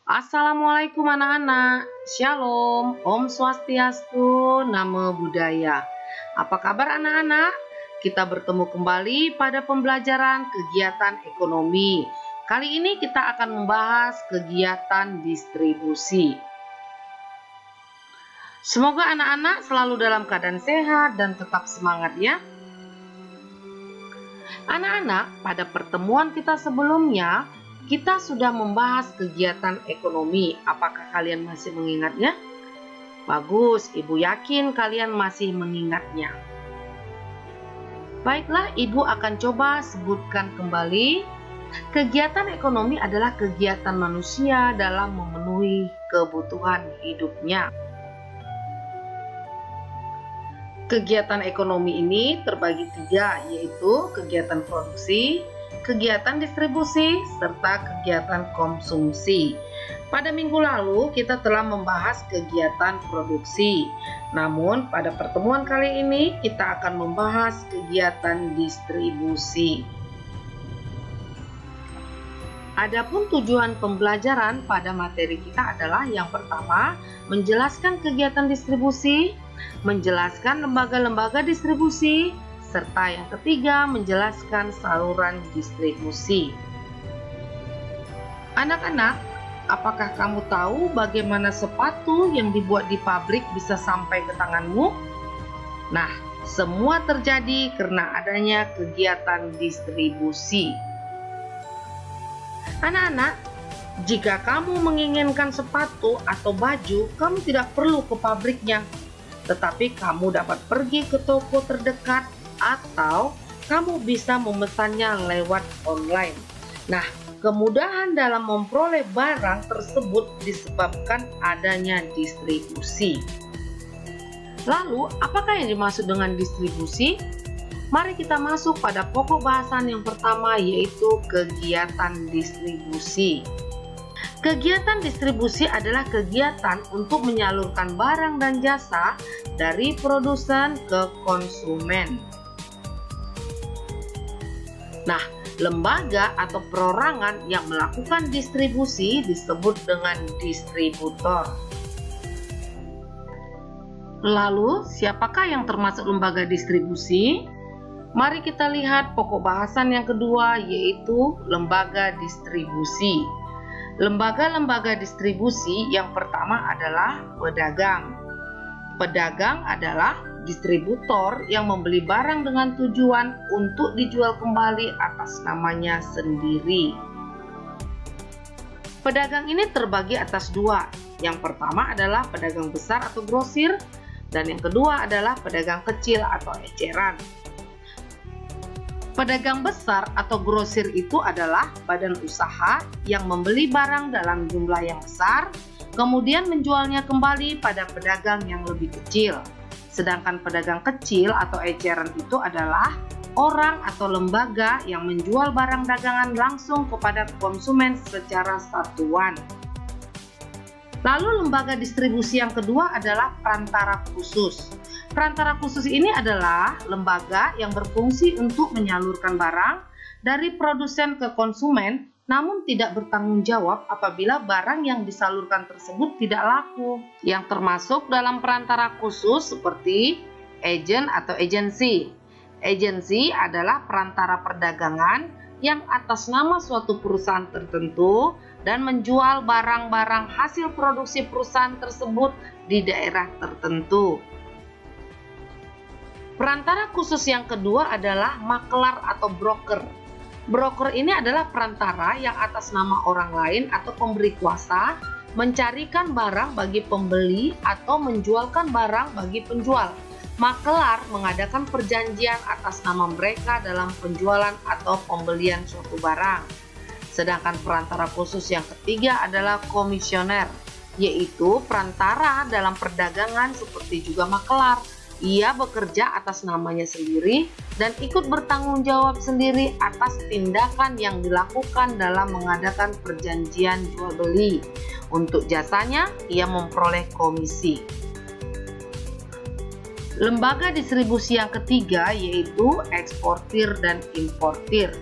Assalamualaikum anak-anak, Shalom, Om Swastiastu, Namo Buddhaya. Apa kabar anak-anak? Kita bertemu kembali pada pembelajaran kegiatan ekonomi. Kali ini kita akan membahas kegiatan distribusi. Semoga anak-anak selalu dalam keadaan sehat dan tetap semangat ya. Anak-anak, pada pertemuan kita sebelumnya, kita sudah membahas kegiatan ekonomi. Apakah kalian masih mengingatnya? Bagus, Ibu yakin kalian masih mengingatnya. Baiklah, Ibu akan coba sebutkan kembali. Kegiatan ekonomi adalah kegiatan manusia dalam memenuhi kebutuhan hidupnya. Kegiatan ekonomi ini terbagi tiga, yaitu kegiatan produksi, kegiatan distribusi, serta kegiatan konsumsi. Pada minggu lalu kita telah membahas kegiatan produksi. Namun pada pertemuan kali ini kita akan membahas kegiatan distribusi. Adapun tujuan pembelajaran pada materi kita adalah yang pertama, menjelaskan kegiatan distribusi, menjelaskan lembaga-lembaga distribusi, serta yang ketiga menjelaskan saluran distribusi. Anak-anak, apakah kamu tahu bagaimana sepatu yang dibuat di pabrik bisa sampai ke tanganmu? Nah, semua terjadi karena adanya kegiatan distribusi. Anak-anak, jika kamu menginginkan sepatu atau baju, kamu tidak perlu ke pabriknya, tetapi kamu dapat pergi ke toko terdekat atau kamu bisa memesannya lewat online. Nah, kemudahan dalam memperoleh barang tersebut disebabkan adanya distribusi. Lalu, apakah yang dimaksud dengan distribusi? Mari kita masuk pada pokok bahasan yang pertama, yaitu kegiatan distribusi. Kegiatan distribusi adalah kegiatan untuk menyalurkan barang dan jasa dari produsen ke konsumen. Nah, lembaga atau perorangan yang melakukan distribusi disebut dengan distributor. Lalu, siapakah yang termasuk lembaga distribusi? Mari kita lihat pokok bahasan yang kedua, yaitu lembaga distribusi. Lembaga-lembaga distribusi yang pertama adalah pedagang. Pedagang adalah distributor yang membeli barang dengan tujuan untuk dijual kembali atas namanya sendiri. Pedagang ini terbagi atas dua. Yang pertama adalah pedagang besar atau grosir, dan yang kedua adalah pedagang kecil atau eceran. Pedagang besar atau grosir itu adalah badan usaha yang membeli barang dalam jumlah yang besar, kemudian menjualnya kembali pada pedagang yang lebih kecil. Sedangkan pedagang kecil atau eceran itu adalah orang atau lembaga yang menjual barang dagangan langsung kepada konsumen secara satuan. Lalu lembaga distribusi yang kedua adalah perantara khusus. Perantara khusus ini adalah lembaga yang berfungsi untuk menyalurkan barang dari produsen ke konsumen, namun tidak bertanggung jawab apabila barang yang disalurkan tersebut tidak laku. Yang termasuk dalam perantara khusus seperti agen atau agensi. Agensi adalah perantara perdagangan yang atas nama suatu perusahaan tertentu dan menjual barang-barang hasil produksi perusahaan tersebut di daerah tertentu. Perantara khusus yang kedua adalah makelar atau broker. Broker ini adalah perantara yang atas nama orang lain atau pemberi kuasa mencarikan barang bagi pembeli atau menjualkan barang bagi penjual. Makelar mengadakan perjanjian atas nama mereka dalam penjualan atau pembelian suatu barang. Sedangkan perantara khusus yang ketiga adalah komisioner, yaitu perantara dalam perdagangan seperti juga makelar. Ia bekerja atas namanya sendiri dan ikut bertanggung jawab sendiri atas tindakan yang dilakukan dalam mengadakan perjanjian jual beli. Untuk jasanya, ia memperoleh komisi. Lembaga distribusi yang ketiga yaitu eksportir dan importir.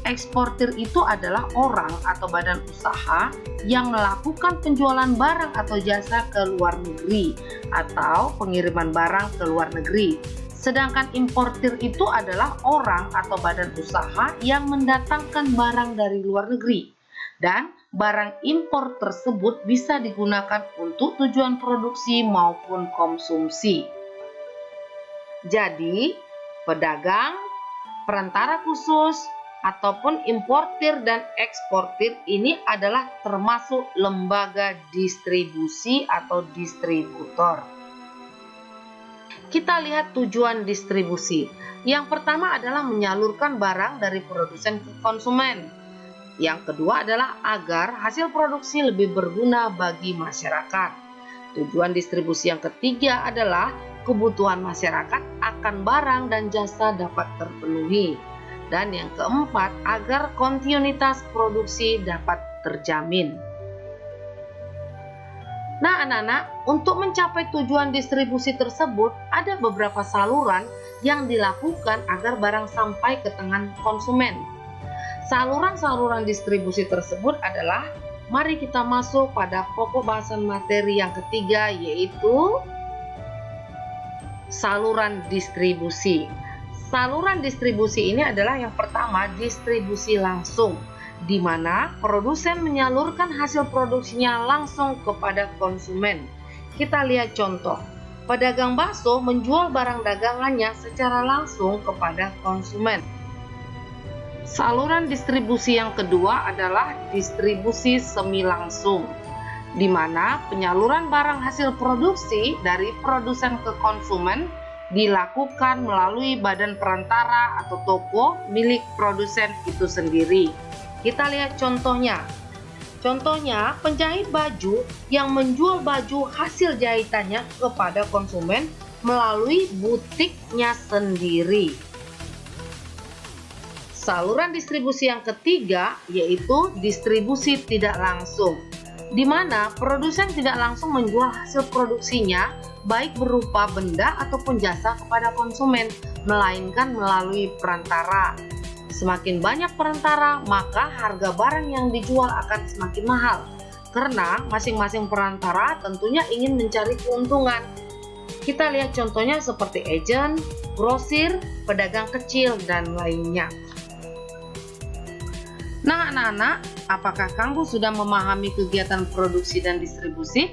Eksportir itu adalah orang atau badan usaha yang melakukan penjualan barang atau jasa ke luar negeri atau pengiriman barang ke luar negeri. Sedangkan importir itu adalah orang atau badan usaha yang mendatangkan barang dari luar negeri. Dan barang impor tersebut bisa digunakan untuk tujuan produksi maupun konsumsi. Jadi, pedagang, perantara khusus, ataupun importir dan eksportir ini adalah termasuk lembaga distribusi atau distributor. Kita lihat tujuan distribusi. Yang pertama adalah menyalurkan barang dari produsen ke konsumen. Yang kedua adalah agar hasil produksi lebih berguna bagi masyarakat. Tujuan distribusi yang ketiga adalah kebutuhan masyarakat akan barang dan jasa dapat terpenuhi. Dan yang keempat, agar kontinuitas produksi dapat terjamin. Nah anak-anak, untuk mencapai tujuan distribusi tersebut, ada beberapa saluran yang dilakukan agar barang sampai ke tangan konsumen. Saluran-saluran distribusi tersebut adalah, mari kita masuk pada pokok bahasan materi yang ketiga, yaitu saluran distribusi. Saluran distribusi ini adalah yang pertama, distribusi langsung, di mana produsen menyalurkan hasil produksinya langsung kepada konsumen. Kita lihat contoh, pedagang bakso menjual barang dagangannya secara langsung kepada konsumen. Saluran distribusi yang kedua adalah distribusi semi langsung, di mana penyaluran barang hasil produksi dari produsen ke konsumen dilakukan melalui badan perantara atau toko milik produsen itu sendiri. Kita lihat contohnya. Contohnya, penjahit baju yang menjual baju hasil jahitannya kepada konsumen melalui butiknya sendiri. Saluran distribusi yang ketiga yaitu distribusi tidak langsung, di mana produsen tidak langsung menjual hasil produksinya baik berupa benda ataupun jasa kepada konsumen, melainkan melalui perantara. Semakin banyak perantara, maka harga barang yang dijual akan semakin mahal, karena masing-masing perantara tentunya ingin mencari keuntungan. Kita lihat contohnya seperti agen, grosir, pedagang kecil, dan lainnya. Nah anak-anak, apakah kamu sudah memahami kegiatan produksi dan distribusi?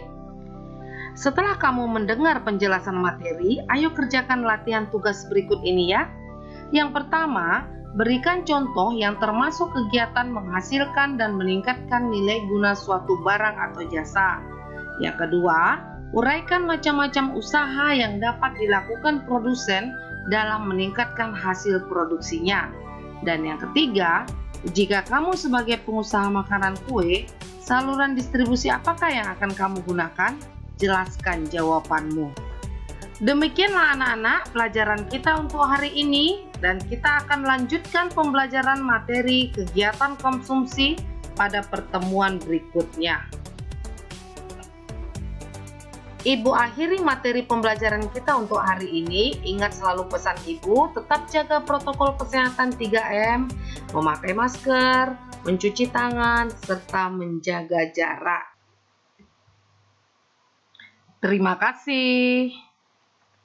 Setelah kamu mendengar penjelasan materi, ayo kerjakan latihan tugas berikut ini ya. Yang pertama, berikan contoh yang termasuk kegiatan menghasilkan dan meningkatkan nilai guna suatu barang atau jasa. Yang kedua, uraikan macam-macam usaha yang dapat dilakukan produsen dalam meningkatkan hasil produksinya. Dan yang ketiga, jika kamu sebagai pengusaha makanan kue, saluran distribusi apakah yang akan kamu gunakan? Jelaskan jawabanmu. Demikianlah anak-anak pelajaran kita untuk hari ini, dan kita akan lanjutkan pembelajaran materi kegiatan konsumsi pada pertemuan berikutnya. Ibu akhiri materi pembelajaran kita untuk hari ini. Ingat selalu pesan Ibu, tetap jaga protokol kesehatan 3M, memakai masker, mencuci tangan, serta menjaga jarak. Terima kasih.